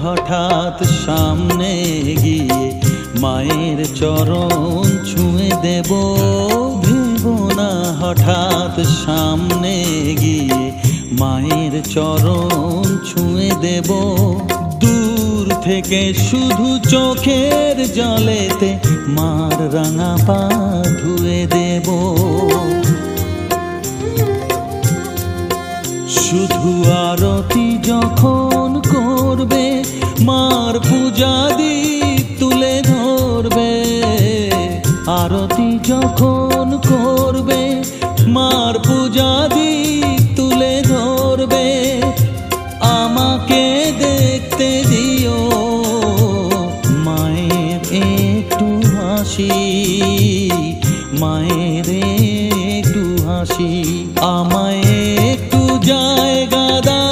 হঠাৎ সামনে গিয়ে মায়ের চরণ ছুঁয়ে দেব। ভেবো না হঠাৎ সামনে গিয়ে মায়ের চরণ ছুঁয়ে দেব। দূর থেকে শুধু চোখের জলেতে মার রাঙা পা ধুয়ে দেব। শুধু আরতি যখন করবে মার পূজা দীপ তুলে ধরবে। আরতি যখন করবে মার পূজা দীপ তুলে ধরবে। আমাকে দেখতে দিও মায়ের একটু হাসি, মায়ের একটু হাসি। আমায় একটু জায়গা